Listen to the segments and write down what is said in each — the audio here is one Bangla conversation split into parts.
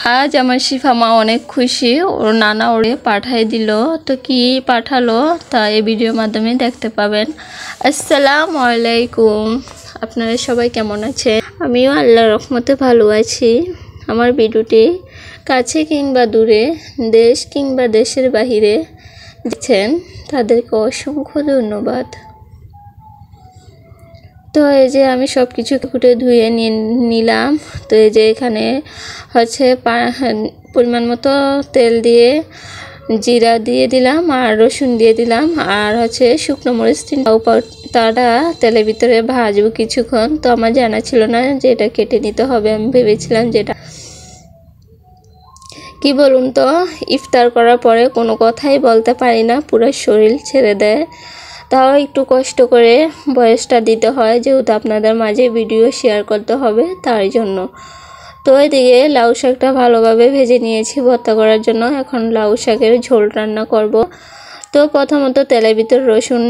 আজ আমার শিফা মা অনেক খুশি, ওর নানা ওরে পাঠাই দিল। তো কি পাঠালো তা এই ভিডিওর মাধ্যমে দেখতে পাবেন। আসসালামু আলাইকুম, আপনারা সবাই কেমন আছেন? আমিও আল্লাহর রহমতে ভালো আছি। আমার ভিডিওটি কাছে কিংবা দূরে, দেশ কিংবা দেশের বাহিরে দেখছেন, তাদেরকে অসংখ্য ধন্যবাদ। তো এই যে আমি সব কিছু কুটে ধুয়ে নিলাম। তো এই যে এখানে হচ্ছে পরিমাণ মতো তেল দিয়ে জিরা দিয়ে দিলাম আর রসুন দিয়ে দিলাম, আর হচ্ছে শুকনো মরিচ তারা তেলের ভিতরে ভাজবো কিছুক্ষণ। তো আমার জানা ছিল না যে এটা কেটে নিতে হবে, আমি ভেবেছিলাম যেটা কি বলুন তো, ইফতার করার পরে কোনো কথাই বলতে পারি না, পুরো শরীর ছেড়ে দেয়। তাও একটু কষ্ট করে ভয়েসটা দিতে হয়, যেহেতু আপনাদের মাঝে ভিডিও শেয়ার করতে হবে তার জন্য। তো এদিকে লাউ শাকটা ভালোভাবে ভেজে নিয়েছি ভর্তা করার জন্য। এখন লাউ শাকের ঝোল রান্না করব। তো প্রথমত তেলের ভিতর রসুন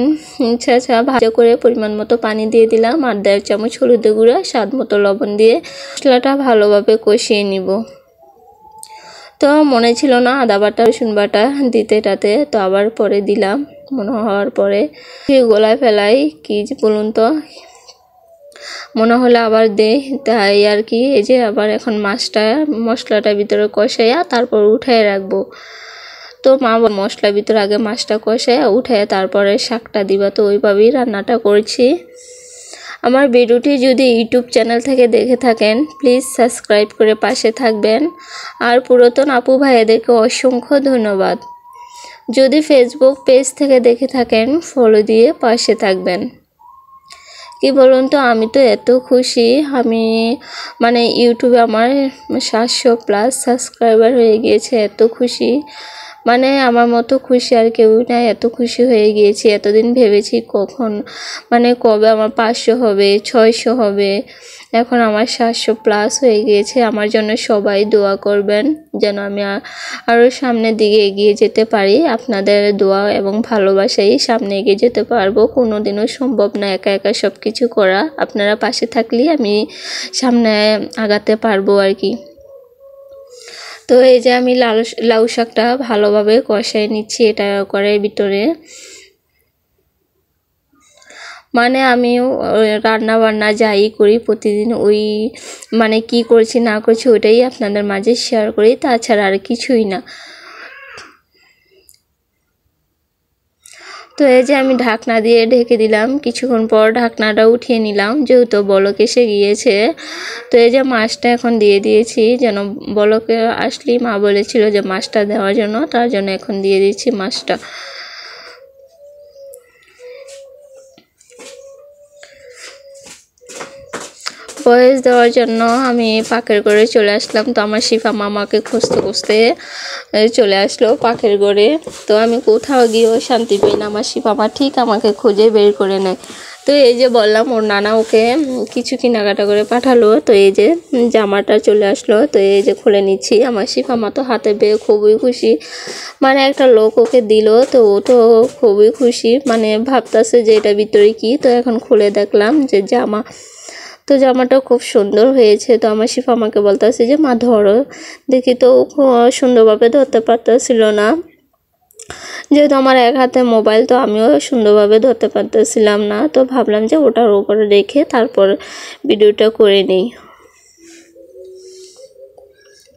ভাজা করে পরিমাণ মতো পানি দিয়ে দিলাম, আর 1.5 চামচ হলুদের গুঁড়া, স্বাদ মতো লবণ দিয়ে মশলাটা ভালোভাবে কষিয়ে নিব। তো মনে ছিল না আদা বাটা রসুন বাটা দিতে এটাতে, তো আবার পরে দিলাম। মনে হওয়ার পরে গোলায় ফেলাই কি বলুন তো, মনে হলে আবার দেই, তাই আর কি। এই যে আবার এখন মাছটা মশলাটার ভিতরে কষাইয়া তারপর উঠাই রাখবো। তো মা মশলার ভিতরে আগে মাছটা কষাইয়া উঠাইয়া তারপরে শাকটা দিবা, তো ওইভাবেই রান্নাটা করছি। আমার ভিডিওটি যদি ইউটিউব চ্যানেল থেকে দেখে থাকেন প্লিজ সাবস্ক্রাইব করে পাশে থাকবেন, আর পুরাতন আপু ভাইয়াদেরকে অসংখ্য ধন্যবাদ। যদি ফেসবুক পেজ থেকে দেখে থাকেন ফলো দিয়ে পাশে থাকবেন। কি বলুন তো, আমি তো এত খুশি, আমি মানে ইউটিউবে আমার 700+ সাবস্ক্রাইবার হয়ে গিয়েছে। এত খুশি, মানে আমার মতো খুশি আর কেউ নাই, এত খুশি হয়ে গিয়েছি। এতদিন ভেবেছি কবে আমার 500 হবে, 600 হবে, এখন আমার 700+ হয়ে গিয়েছে। আমার জন্য সবাই দোয়া করবেন যেন আমি আরও সামনের দিকে এগিয়ে যেতে পারি। আপনাদের দোয়া এবং ভালোবাসাই সামনে এগিয়ে যেতে পারবো। কোনো দিনও সম্ভব না একা একা সব কিছু করা, আপনারা পাশে থাকলেই আমি সামনে আগাতে পারবো আর কি। তো এই যে আমি লাউ শাকটা ভালোভাবে কষাই নিচ্ছি এটা কড়াইয়ের ভিতরে। মানে আমিও রান্না বান্না যাই করি প্রতিদিন ওই কি করছি না করছি ওইটাই আপনাদের মাঝে শেয়ার করি, তাছাড়া আর কিছুই না। তো এই যে আমি ঢাকনা দিয়ে ঢেকে দিলাম, কিছুক্ষণ পর ঢাকনাটা উঠিয়ে নিলাম যেহেতু বলক এসে গিয়েছে। তো এই যে মাছটা এখন দিয়ে দিয়েছি, যেন বলকে আসলেই মা বলেছিল যে মাছটা দেওয়ার জন্য, তার জন্য এখন দিয়ে দিচ্ছি মাছটা। ভয়েস দেওয়ার জন্য আমি পাকের ঘরে চলে আসলাম। তো আমার শিফা মামাকে খুঁজতে খুঁজতে চলে আসলো পাকের ঘরে। তো আমি কোথাও গিয়েও শান্তি পাই না, আমার শিফা মা ঠিক আমাকে খুঁজে বের করে নেয়। তো এই যে বললাম ওর নানা ওকে কিছু কেনাকাটা করে পাঠালো। তো এই যে জামাটা চলে আসলো, তো এই যে খুলে নিচ্ছি। আমার শিফা মা তো হাতে পেয়ে খুবই খুশি, একটা লোক ওকে দিল, তো ও তো খুবই খুশি, ভাবতেছে যে এটা ভিতরে কি। তো এখন খুলে দেখলাম যে জামা, তো জামাটা খুব সুন্দর হয়েছে। তো আমার শিফা আমাকে বলতেছে যে মা ধরো দেখি, তো সুন্দরভাবে ধরতে পারতেছিল না, যেহেতু আমার এক হাতে মোবাইল, তো আমিও সুন্দরভাবে ধরতে পারতেছিলাম না। তো ভাবলাম যে ওটার উপরে রেখে তারপর ভিডিওটা করে নিই।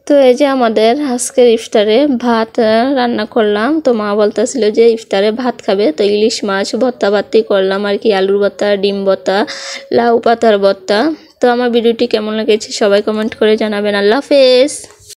তো এই যে আমাদের আজকের ইফতারে ভাত রান্না করলাম। তো মা বলতেছিল যে ইফতারে ভাত খাবে, তো ইলিশ মাছ ভর্তা বাতি করলাম আর কি, আলুর ভর্তা, ডিম ভর্তা, লাউ পাতার ভর্তা। তো আমার ভিডিওটি কেমন লেগেছে সবাই কমেন্ট করে জানাবেন। আল্লাহ হাফেজ।